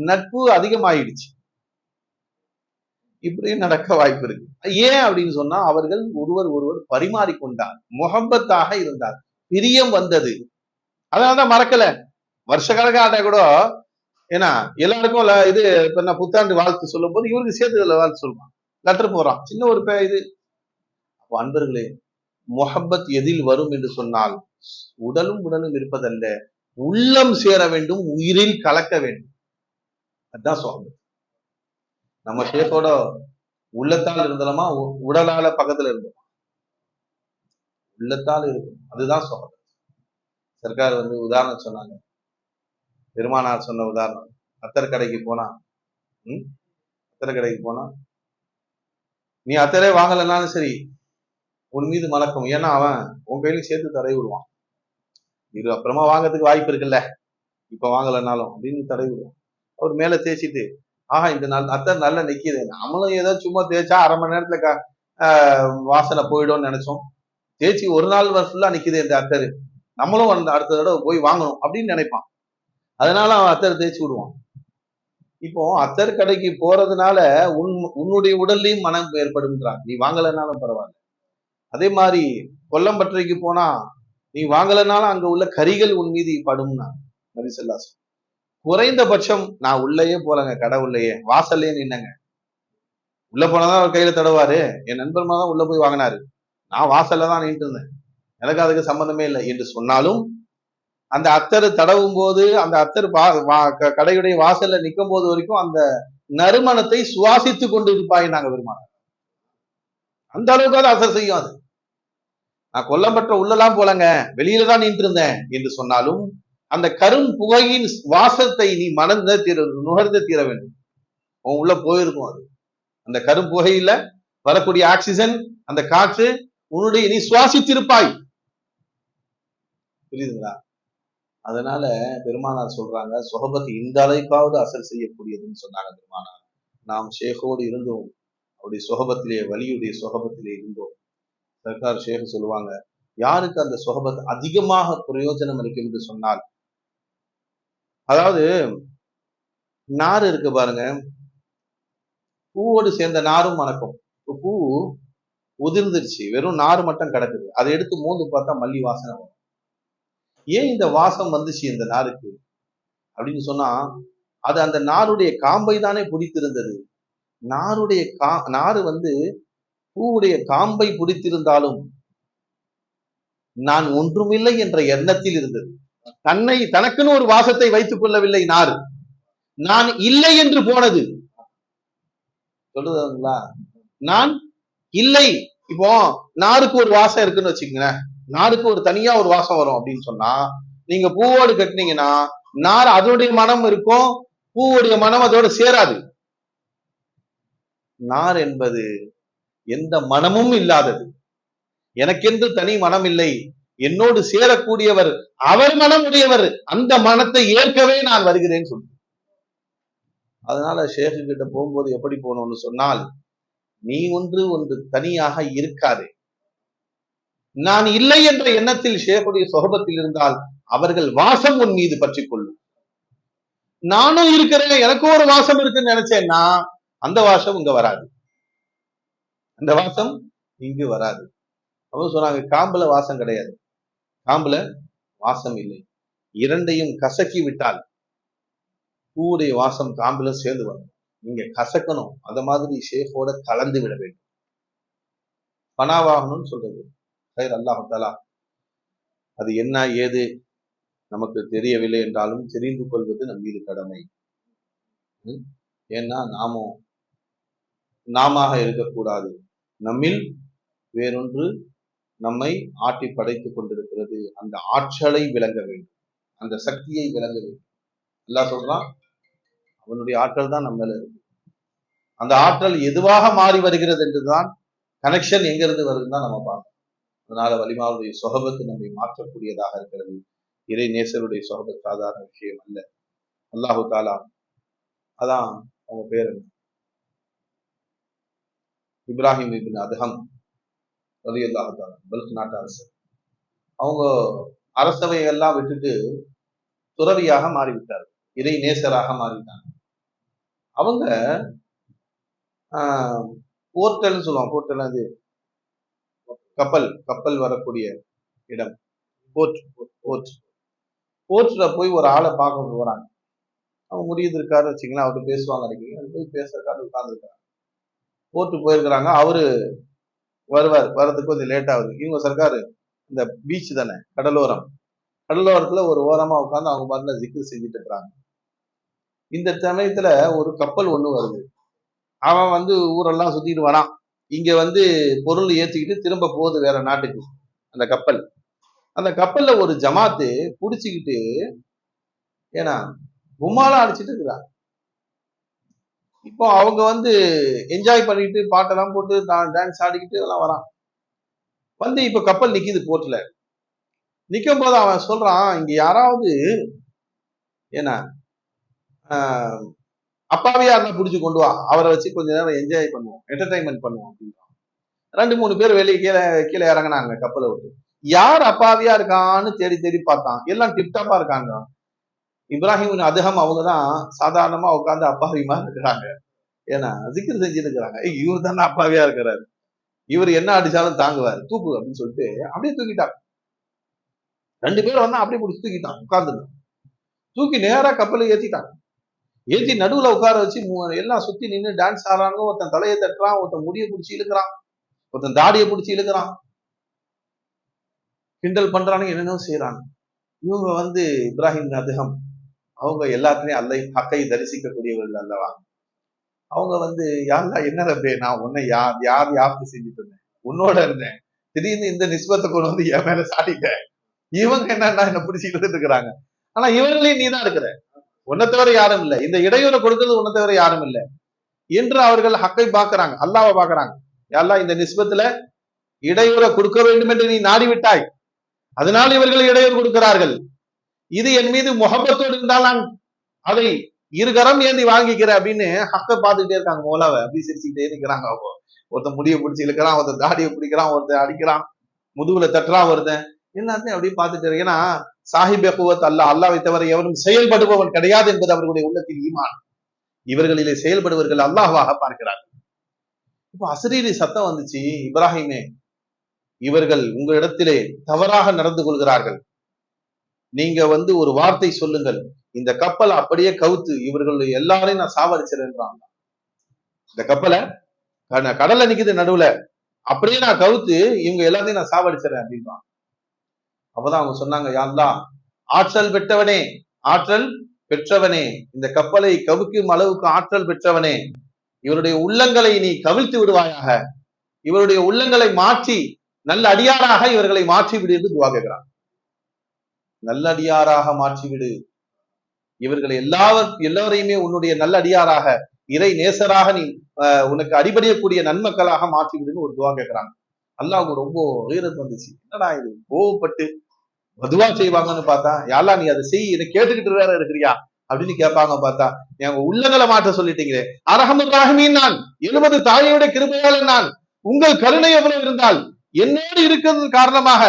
[SPEAKER 3] நட்பு அதிகமாயிடுச்சு. இப்படியும் நடக்க வாய்ப்பு இருக்கு. ஏன் அப்படின்னு சொன்னா, அவர்கள் ஒருவர் பரிமாறிக்கொண்டார், முகப்பத்தாக இருந்தார், பிரியம் வந்தது. அதனாலதான் மறக்கல. வருஷ கணக்காட்ட கூட, ஏன்னா எல்லாருக்கும் இது இப்ப நான் புத்தாண்டு வாழ்த்து சொல்லும் போது இவருக்கு சேர்த்து வாழ்த்து சொல்லுவான், லெட்டர் போறான், சின்ன ஒரு இது. அன்பர்களே, முஹப்பத் எதில் வரும் என்று சொன்னால், உடலும் இருப்பதல்ல, உள்ளம் சேர வேண்டும், உயிரில் கலக்க வேண்டும். அதுதான் சொஹபத். நம்ம ஷேக்கோட உள்ளத்தால் இருந்தோமா, உடலால பக்கத்துல இருந்தோம், உள்ளத்தால் இருக்கும். அதுதான் சொஹபத். சர்க்கார் உதாரணம் சொன்னாங்க, பெருமானார் சொன்ன உதாரணம். அத்தர் கடைக்கு போனா, நீ அத்தரே வாங்கலனாலும் சரி உன் மீது மலக்கும். ஏன்னா அவன் உன் கையில சேர்த்து தடவி விடுவான். இது அப்புறமா வாங்கறதுக்கு வாய்ப்பு இருக்குல்ல, இப்ப வாங்கலைன்னாலும் அப்படின்னு தடவி விடுவோம். அவர் மேல தேய்ச்சிட்டு, ஆஹா இந்த அத்தர் நல்லா நிக்குது, நம்மளும் ஏதோ சும்மா தேய்ச்சா 1/2 மணி நேரத்துல வாசனை போயிடும்னு நினைச்சோம். தேய்ச்சி ஒரு நாள் ஃபுல்லா நிக்குது இந்த அத்தர், நம்மளும் அடுத்த தடவை போய் வாங்கணும் அப்படின்னு நினைப்பான். அதனால அவன் அத்தர் தேய்ச்சி விடுவான். இப்போ அத்தர் கடைக்கு போறதுனால உன்னுடைய உடல்லையும் மனம் ஏற்படும்ன்றான். நீ வாங்கலைன்னாலும் பரவாயில்ல. அதே மாதிரி கொல்லம்பற்றைக்கு போனா நீ வாங்கலைன்னாலும் அங்க உள்ள கரிகள் உன் மீது படும்னா நபி ஸல்லல்லாஹு அலைஹி வஸல்லம். குறைந்தபட்சம் நான் உள்ளேயே போலங்க, கடை உள்ளேயே வாசல்லையே நின்னங்க. உள்ள போனாதான் அவர் கையில தடவாரு. என் நண்பர் தான் உள்ள போய் வாங்கினாரு, நான் வாசல்ல தான் நின்று இருந்தேன், எனக்கு அதுக்கு சம்பந்தமே இல்லை என்று சொன்னாலும் அந்த அத்தர் தடவும் போது, அந்த அத்தர் கடையுடைய வாசல்ல நிற்கும் போது வரைக்கும் அந்த நறுமணத்தை சுவாசித்து கொண்டு இருப்பாய் நாங்க பெருமானார். அந்த அளவுக்கு அது அசர் செய்யும். அது நான் கொல்லப்பட்ட உள்ளலாம் போலங்க, வெளியில தான் நின்று இருந்தேன் என்று சொன்னாலும் அந்த கரும் புகையின் வாசத்தை நீ நுகர்ந்து தீர வேண்டும். உன் உள்ள போயிருக்கும். அது அந்த கரும் புகையில வரக்கூடிய ஆக்சிஜன், அந்த காற்று உன்னுடைய நீ சுவாசித்திருப்பாய். புரியுதுங்களா? அதனால பெருமானார் சொல்றாங்க, சொஹபத் இந்த அளவுக்காவது அசர் செய்யக்கூடியதுன்னு சொன்னாங்க பெருமானார். நாம் ஷேகோடு இருந்தோம், அவருடைய சொஹபத்திலே, வலியுடைய சொஹபத்திலே இருந்தோம். சர்க்கார் ஷேக் சொல்லுவாங்க, யாருக்கு அந்த சொஹபத் அதிகமாக பிரயோஜனம் இருக்கும் என்று சொன்னால், அதாவது நார் இருக்கு பாருங்க, பூவோடு சேர்ந்த நாரும் மணக்கும். பூ உதிர்ந்துருச்சு, வெறும் நார் மட்டும் கிடக்குது, அதை எடுத்து மோந்து பார்த்தா மல்லி வாசனை வரும். ஏன் இந்த வாசம் வந்துச்சு இந்த நாருக்கு அப்படின்னு சொன்னா, அது அந்த நாருடைய காம்பை தானே பிடித்திருந்தது. நாரு பூவுடைய காம்பை பிடித்திருந்தாலும் நான் ஒன்றுமில்லை என்ற எண்ணத்தில் இருந்தது. தனக்குன்னு ஒரு வாசத்தை வைத்துக் கொள்ளவில்லை நார், நான் இல்லை என்று போனது. சொல்லுதுங்களா? நான் இல்லை. இப்போ நாருக்கு ஒரு வாசம் இருக்குன்னு வச்சுக்கங்களேன், நாருக்கு ஒரு தனியா ஒரு வாசம் வரும் அப்படின்னு சொன்னா, நீங்க பூவோடு கட்டினீங்கன்னா நார் அதனுடைய மனம் இருக்கும், பூவுடைய மனம் அதோட சேராது. நார் என்பது எந்த மனமும் இல்லாதது. எனக்கென்று தனி மனம் இல்லை, என்னோடு சேரக்கூடியவர் அவர் மனம் உடையவர், அந்த மனத்தை ஏற்கவே நான் வருகிறேன் சொல்லு. அதனால ஷேக்கு கிட்ட போகும்போது எப்படி போகணும்னு சொன்னால், நீ ஒன்று தனியாக இருக்காது. நான் இல்லை என்ற எண்ணத்தில் ஷேக்குடைய சொஹபத்தில் இருந்தால் அவர்கள் வாசம் உன் மீது பற்றி கொள்ளும். நானும் இருக்கிறேன், எனக்கும் ஒரு வாசம் இருக்குன்னு நினைச்சேன்னா அந்த வாசம் இங்க வராது, அந்த வாசம் இங்கு வராது. அவங்க சொன்னாங்க, காம்புல வாசம் கிடையாது, காம்புல வாசம் இல்லை. இரண்டையும் கசக்கி விட்டால் பூவுடைய வாசம் காம்புல சேர்ந்து வரும். நீங்க கசக்கணும், அந்த மாதிரி ஷேக்கோட கலந்து விட வேண்டும். பனாவாகணும்னு சொல்றது அல்லாஹ் தஆலா அது என்ன ஏது நமக்கு தெரியவில்லை என்றாலும் தெரிந்து கொள்வது நம் மீது கடமை. ஏன்னா நாம இருக்கக்கூடாது, நம்மில் வேறொன்று நம்மை ஆட்டி படைத்துக் கொண்டிருக்கிறது. அந்த ஆற்றலை விளங்க வேண்டும், அந்த சக்தியை விளங்க வேண்டும். அல்லாஹ் சொல்றான், அவனுடைய ஆற்றல் தான் நம்ம மேல இருக்கு. அந்த ஆற்றல் எதுவாக மாறி வருகிறது என்றுதான், கனெக்ஷன் எங்க இருந்து வருதுன்னு தான் நம்ம பார்க்கணும். அதனால வலிமாவுடைய சொஹபத்து நம்மை மாற்றக்கூடியதாக இருக்கிறது. இறை நேசருடைய சொஹபத் சாதாரண விஷயம் அல்ல. அல்லாஹு தாலா, அதான் அவங்க பேர் இப்ராஹிம் இப்னு அதஹம் ரலியல்லாஹு தஆலா, பல்க் நாட்டு அரசர். அவங்க அரசவை எல்லாம் விட்டுட்டு துறவியாக மாறிவிட்டார், இறை நேசராக மாறிவிட்டாங்க. அவங்க போர்ட்டல்னு சொல்லுவாங்க, போர்ட்டல் அது கப்பல் வரக்கூடிய இடம், போர்ட்ல போய் ஒரு ஆளை பார்க்க போறாங்க. அவங்க முடியுது இருக்காரு வச்சுக்கலாம், அவர்கிட்ட பேசுவாங்க, அடிக்கடி அது போய் பேசுறதுக்காக உட்கார்ந்துருக்காங்க. போர்ட்டு போயிருக்கிறாங்க, அவரு வர்றதுக்கு கொஞ்சம் லேட் ஆகுது. இவங்க சர்க்காரு இந்த பீச் தானே, கடலோரத்துல ஒரு ஓரமா உட்காந்து அவங்க பாட்டுல ஜிக்ர் செஞ்சுட்டு இருக்கிறாங்க. இந்த சமயத்துல ஒரு கப்பல் ஒண்ணு வருது. அவன் ஊரெல்லாம் சுத்திட்டு வரான். இங்க பொருள் ஏற்றிக்கிட்டு திரும்ப போகுது வேற நாட்டுக்கு அந்த கப்பல். அந்த கப்பல்ல ஒரு ஜமாத்து புடிச்சுக்கிட்டு, ஏன்னா கும்மாலாம் அடிச்சுட்டு இருக்கிறாங்க. இப்போ அவங்க என்ஜாய் பண்ணிட்டு பாட்டெல்லாம் போட்டு டான்ஸ் ஆடிக்கிட்டு எல்லாம் வரான். இப்ப கப்பல் நிக்குது போர்ட்ல. நிக்கும் போது அவன் சொல்றான், இங்க யாராவது என்ன அப்பாவியா இருந்தா புடிச்சு கொண்டு வா, அவரை வச்சு கொஞ்ச நேரம் என்ஜாய் பண்ணுவோம், என்டர்டைன்மெண்ட் பண்ணுவோம் அப்படின்றான். 2-3 பேர் வெளியே கீழே கீழே இறங்கினாங்க கப்பலை விட்டு. யார் அப்பாவியா இருக்கான்னு தேடி தேடி பார்த்தான். எல்லாம் டிப்டாப்பா இருக்காங்க. இப்ராஹிம் அதுகம் அவங்கதான் சாதாரணமா உட்கார்ந்து அப்பாவி மாதிரி இருக்கிறாங்க. ஏன்னா ஜிக்ர் செஞ்சுட்டு இருக்கிறாங்க. இவர் தானே அப்பாவியா இருக்கிறாரு, இவர் என்ன அடிச்சாலும் தாங்குவார், தூக்கு அப்படின்னு சொல்லிட்டு அப்படியே தூக்கிட்டாங்க. 2 பேர் வந்தா அப்படியே பிடிச்சி தூக்கிட்டான். உட்கார்ந்து தூக்கி நேரா கப்பலை ஏத்திட்டாங்க. ஏத்தி நடுவுல உட்கார வச்சு எல்லாம் சுத்தி நின்று டான்ஸ் ஆடுறாங்க. ஒருத்தன் தலையை தட்டுறான், ஒருத்தன் முடியை பிடிச்சி இழுக்கிறான், ஒருத்தன் தாடியை பிடிச்சி இழுக்கிறான், கிண்டல் பண்றாங்க, என்னென்ன செய்யறாங்க. இவங்க இப்ராஹிம் அதுகம் அவங்க எல்லாத்துலயும் ஹக்கை தரிசிக்கக்கூடியவர்கள் அல்லவா. அவங்க யாருலா என்ன ரப்பே, நான் உன்னை யாருக்கு செஞ்சுட்டு இருந்தேன், உன்னோட இருந்தேன், திடீர்னு இந்த நிஸ்பத்தை கொண்டு என் மேல சாட்டிட்டேன். இவங்க என்னன்னா என்ன பிடிச்சி இழுத்துட்டு இருக்கிறாங்க. ஆனா இவர்களையும் நீதான் இருக்கிற, உன்னை தவிர யாரும் இல்லை, இந்த இடையூறை கொடுக்கிறது உன்னை தவிர யாரும் இல்லை என்று அவர்கள் ஹக்கை பார்க்கிறாங்க, அல்லாவை பார்க்கிறாங்க. யாரெல்லாம் இந்த நிஸ்பத்துல இடையூறை கொடுக்க வேண்டும் என்று நீ நாடிவிட்டாய், அதனால் இவர்கள் இடையூறு கொடுக்கிறார்கள். இது என் மீது முகப்பத்தோடு இருந்தால் நான் அதை இருகரம் ஏந்தி வாங்கிக்கிறேன் அப்படின்னு ஹக்கை பார்த்துக்கிட்டே இருக்காங்க. மோலாவை அப்படி சிரிச்சுக்கிட்டே இருக்கிறாங்க. ஒருத்தன் முடியை பிடிச்சி இழுக்கிறான், ஒருத்தன் தாடியை பிடிக்கிறான், ஒருத்தன் அடிக்கிறான், முதுகுல தட்டுறான், ஒருத்தன் எல்லாத்தையும் அப்படியே பார்த்துட்டு இருக்கு. ஏன்னா சாஹிபே குவத் அல்லாவை தவிர எவரும் செயல்படுபவன் கிடையாது என்பது அவர்களுடைய உள்ளத்தில் ஈமான். இவர்களிலே செயல்படுவர்கள் அல்லாஹ்வாக பார்க்கிறார்கள். இப்போ அசரீரி சத்தம் வந்துச்சு, இப்ராஹிமே இவர்கள் உங்களிடத்திலே தவறாக நடந்து கொள்கிறார்கள், நீங்க ஒரு வார்த்தை சொல்லுங்கள், இந்த கப்பலை அப்படியே கவுத்து இவர்கள் எல்லாரையும் நான் சாவடிச்சிருன்றாங்க. இந்த கப்பலை கடல்ல நிக்குது நடுவுல, அப்படியே நான் கவுத்து இவங்க எல்லாத்தையும் நான் சாவடிச்சிடறேன் அப்படின்றான். அப்பதான் அவங்க சொன்னாங்க, யா அல்லாஹ், ஆற்றல் பெற்றவனே, ஆற்றல் பெற்றவனே, இந்த கப்பலை கவிக்கும் அளவுக்கு ஆற்றல் பெற்றவனே, இவருடைய உள்ளங்களை நீ கவிழ்த்து விடுவாயாக, இவருடைய உள்ளங்களை மாற்றி நல்ல அடியாராக இவர்களை மாற்றி விடு என்று துவா கேட்கிறான். நல்ல அடியாராக மாற்றிவிடு, இவர்களை எல்லாரையுமே உன்னுடைய நல்ல அடியாராக, இறை நேசராக நீ உனக்கு அடிபடியக்கூடிய நன்மக்களாக மாற்றிவிடுன்னு ஒரு துவா கேட்கிறாங்க. அல்லாஹ் ரொம்ப உயரத்து வந்துச்சு. என்னடா இது, கோவப்பட்டு மதுவா செய்வாங்கன்னு பார்த்தா, யாரா நீ அதை செய், இதை கேட்டுக்கிட்டு வேற இருக்கிறியா அப்படின்னு கேட்பாங்க. பார்த்தா எங்க உள்ளங்களை மாற்ற சொல்லிட்டீங்களே. அரஹமுர் ராஹிமீன் நான், 70 தாயோட கிருபையாளன் நான், உங்கள் கருணை எவ்வளவு இருந்தால் என்னோடு இருக்கிறது காரணமாக,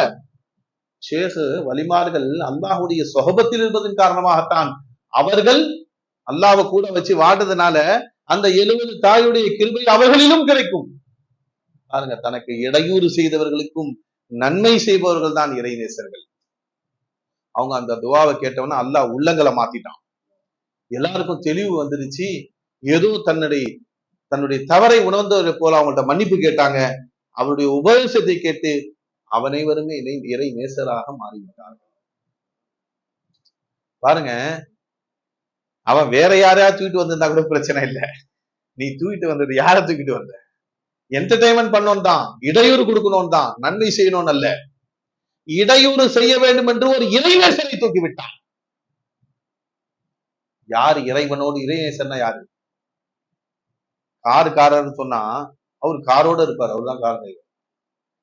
[SPEAKER 3] ஷேகு வலிமார்கள் அல்லாஹுடைய சொஹபத்தில் இருப்பதன் காரணமாகத்தான் அவர்கள் அல்லாஹ்வை கூட வச்சு வாடுறதுனால அந்த 70 தாயுடைய கிருபை அவர்களிலும் கிடைக்கும். பாருங்க, தனக்கு இடையூறு செய்தவர்களுக்கும் நன்மை செய்பவர்கள் தான் இறைநேசர்கள். அவங்க அந்த துவாவை கேட்டவன அல்லாஹ் உள்ளங்களை மாத்திட்டான். எல்லாருக்கும் தெளிவு வந்துருச்சு. ஏதோ தன்னுடைய தவறை உணர்ந்தவரை போல அவங்கள்ட்ட மன்னிப்பு கேட்டாங்க. அவருடைய உபதேசத்தை கேட்டு அவனைவருமே இறை நேசராக மாறிவிட்டார்கள். பாருங்க, அவன் வேற யாரையா தூக்கிட்டு வந்திருந்தா கூட பிரச்சனை இல்லை. நீ தூக்கிட்டு வந்தது யாரை தூக்கிட்டு வந்த? என்டர்டைன்மெண்ட் பண்ணணும் தான், இடையூறு கொடுக்கணும் தான், நன்மை செய்யணும் அல்ல. இடையூறு செய்ய வேண்டும் என்று ஒரு இறைநேசரை தூக்கிவிட்டான். யார் இறைவனோடு இறைநேசர்னா யாரு? காருக்காரர் சொன்னா அவர் காரோட இருப்பார், அவர் தான் கார் டிரைவர்.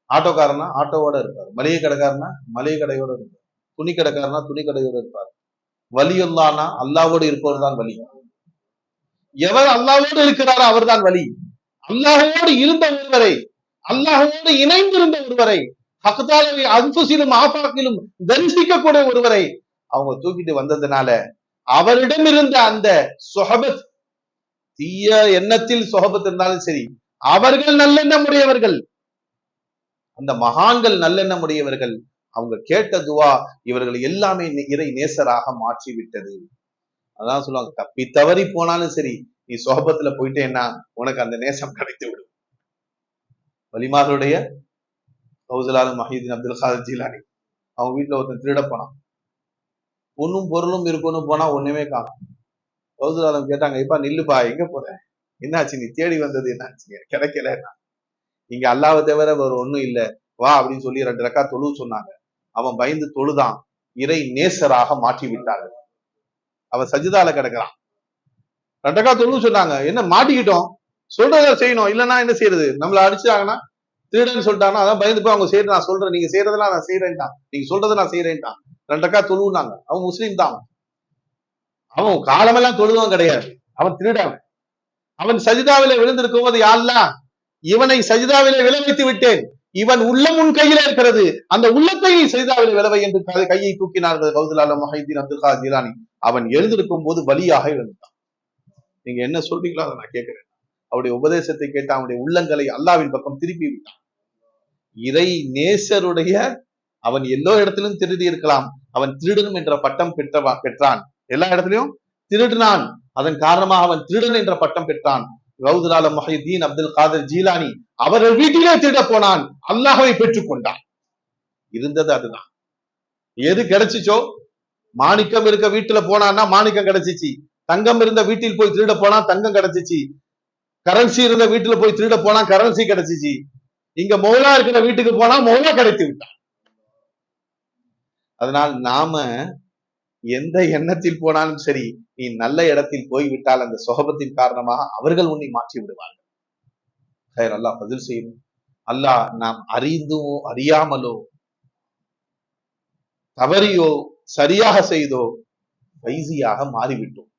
[SPEAKER 3] ஆட்டோக்காரனா ஆட்டோவோட இருப்பார், மளிகை கடைக்காரனா மளிகை கடையோட இருப்பார், துணி கடைக்காரனா துணி கடையோட இருப்பார். வலியுல்லானா அல்லாவோடு இருப்பவர் தான் வலி. எவர் அல்லாவோடு இருக்கிறாரோ அவர் தான் வலி. அல்லாஹோடு இருந்த ஒருவரை, அல்லாஹோடு இணைந்திருந்த ஒருவரை, ஹக்தாலவை அன்புசிலும் ஆபாக்கிலும் தரிசிக்கக்கூடிய ஒருவரை அவங்க தூக்கிட்டு வந்ததுனால அவரிடம் இருந்த அந்த சொஹபத், தீய எண்ணத்தில் சொஹபத் இருந்தாலும் சரி, அவர்கள் நல்லெண்ணம் உடையவர்கள், அந்த மகான்கள் நல்லெண்ணம் உடையவர்கள், அவங்க கேட்ட துவா இவர்கள் எல்லாமே இறை நேசராக மாற்றி விட்டது. அதான் சொல்லுவாங்க, தப்பி தவறி போனாலும் சரி நீ சொஹபத்துல போயிட்டேன்னா உனக்கு அந்த நேசம் கிடைத்து விடும். வலிமார்களுடைய கௌசலாலும் மஹீதீன் அப்துல் காதர் ஜீலானி அவங்க வீட்டுல ஒருத்தன் திருட போனான். பொண்ணும் பொருளும் இருக்குன்னு போனா ஒண்ணுமே காணும். கௌசலாலும் கேட்டாங்க, இப்ப நில்லுப்பா, எங்க போற, என்னாச்சு, நீ தேடி வந்தது என்னாச்சு, கிடைக்கல, இங்க அல்லாஹ்வை தவிர வேற ஒண்ணும் இல்லை, வா அப்படின்னு சொல்லி 2 ரக்கா தொழு சொன்னாங்க. அவன் பயந்து தொழுதான். இறை நேசராக மாற்றி விட்டார்கள். அவன் சஜிதால கிடக்கிறான். 2 ரக்கா தொழு சொன்னாங்க. என்ன மாட்டிக்கிட்டோம், சொல்றத செய்யணும், இல்லைன்னா என்ன செய்யறது, நம்மள அடிச்சாங்கன்னா திருடன்னு சொல்லிட்டாங்கன்னா அதான் பயந்து போய் அவங்க செய்யறது நான் சொல்றேன், நீங்க செய்யறதெல்லாம் நான் செய்யறேன்ட்டான், நீங்க சொல்றதை நான் செய்யறேன்ட்டான். 2 ரக்கா தொழுவுனாங்க. அவன் முஸ்லீம் தான், அவன் காலமெல்லாம் தொழுதும் கிடையாது, அவன் திருடன். அவன் சஜிதாவில விழுந்திருக்கும் போது யா அல்லாஹ் இவனை சஜிதாவில விழ வைத்து விட்டேன், இவன் உள்ளம் உன் கையில இருக்கிறது, அந்த உள்ளத்தை சஜிதாவில விழவை என்று கையை தூக்கினார்கள் கௌதுல் ஆலம் முஹைதீன் அப்துல் காதிர் ஜீலானி. அவன் எழுந்திருக்கும் போது வலியாக எழுந்தான். நீங்க என்ன சொல்றீங்களோ அதை நான் கேட்கிறேன். அவருடைய உபதேசத்தை கேட்டு அவனுடைய உள்ளங்களை அல்லாவின் பக்கம் திருப்பி விட்டான். இறை நேசருடைய அவன் எல்லா இடத்திலும் திருடி இருக்கலாம், அவன் திருடனும் என்ற பட்டம் பெற்றான். எல்லா இடத்திலையும் திருடினான், அதன் காரணமாக அவன் திருடன் என்ற பட்டம் பெற்றான். கௌதுல் ஆலம் முஹைதீன் அப்துல் காதிர் ஜீலானி அவர்கள் வீட்டிலே திருட போனான், அல்லாஹ்வை பெற்றுக் கொண்டான். இருந்தது அதுதான். எது கிடைச்சிச்சோ, மாணிக்கம் இருக்க வீட்டுல போனான்னா மாணிக்கம் கிடைச்சிச்சு, தங்கம் இருந்த வீட்டில் போய் திருட போனா தங்கம் கிடைச்சிச்சு, கரன்சி இருந்த வீட்டுல போய் திருட போனா கரன்சி கிடைச்சிச்சு, இங்க மௌலா இருக்கிற வீட்டுக்கு போனா மௌலா கிடைத்து விட்டான். அதனால் நாம எந்த எண்ணத்தில் போனாலும் சரி, நீ நல்ல இடத்தில் போய்விட்டால் அந்த சொஹபத்தின் காரணமாக அவர்கள் உன்னை மாற்றி விடுவார்கள். அல்லாஹ் பதில் செய்யும். அல்லாஹ் நாம் அறிந்தோ அறியாமலோ தவறியோ சரியாக செய்தோ வைசியாக மாறிவிட்டோம்,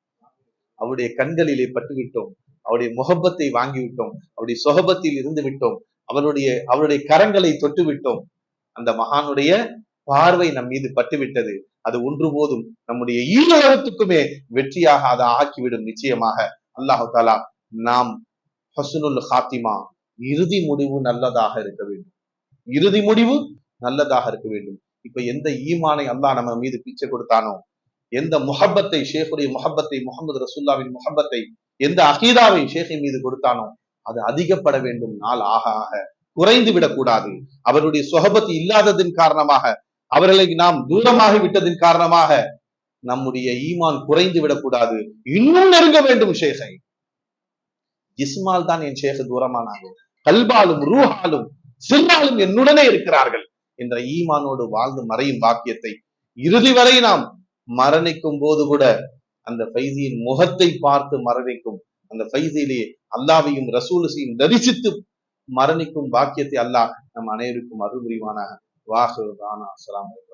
[SPEAKER 3] அவருடைய கண்களிலே பட்டுவிட்டோம், அவருடைய முகப்பத்தை வாங்கிவிட்டோம், அவருடைய சொஹபத்தில் இருந்து விட்டோம், அவருடைய கரங்களை தொட்டு விட்டோம். அந்த மகானுடைய பார்வை நம் மீது பட்டுவிட்டது. அது ஒன்று போதும் நம்முடைய ஈழத்துக்குமே வெற்றியாக அதை ஆக்கிவிடும். நிச்சயமாக அல்லாஹு தாலா நாம் ஹஸ்னுல் ஹாத்திமா, இறுதி முடிவு நல்லதாக இருக்க வேண்டும், இறுதி முடிவு நல்லதாக இருக்க வேண்டும். இப்ப எந்த ஈமானை அல்லாஹ் நம்ம மீது பிச்சை கொடுத்தானோ, எந்த முஹப்பத்தை ஷேഖுடைய முஹப்பத்தை, முகமது ரசூல்லாவின் முஹப்பத்தை, எந்த அகீதாவை ஷேഖின் மீது கொடுத்தானோ அது அதிகப்பட வேண்டும். நாள் ஆக ஆக குறைந்து விடக்கூடாது. அவருடைய சொஹபத் இல்லாததின் காரணமாக, அவர்களை நாம் தூரமாகி விட்டதின் காரணமாக நம்முடைய ஈமான் குறைந்து விடக்கூடாது. இன்னும் நெருங்க வேண்டும் ஷேഖை. ஜிஸ்மால் தான் என் ஷேഖ் தூரமானாங்க, கல்பாலும் ரூஹாலும் சிறாலும் என்னுடனே இருக்கிறார்கள் என்ற ஈமானோடு வாழ்ந்து மறையும் பாக்கியத்தை இறுதி வரை நாம் மரணிக்கும் போது கூட அந்த ஃபைசியின் முகத்தை பார்த்து மரணிக்கும், அந்த ஃபைசியிலே அல்லாவையும் ரசூலையும் தரிசித்து மரணிக்கும் பாக்கியத்தை அல்லாஹ் நம் அனைவருக்கும் அருள் புரிவானாக. வாஹிரு தானா. அஸ்ஸலாமு அலைக்கும்.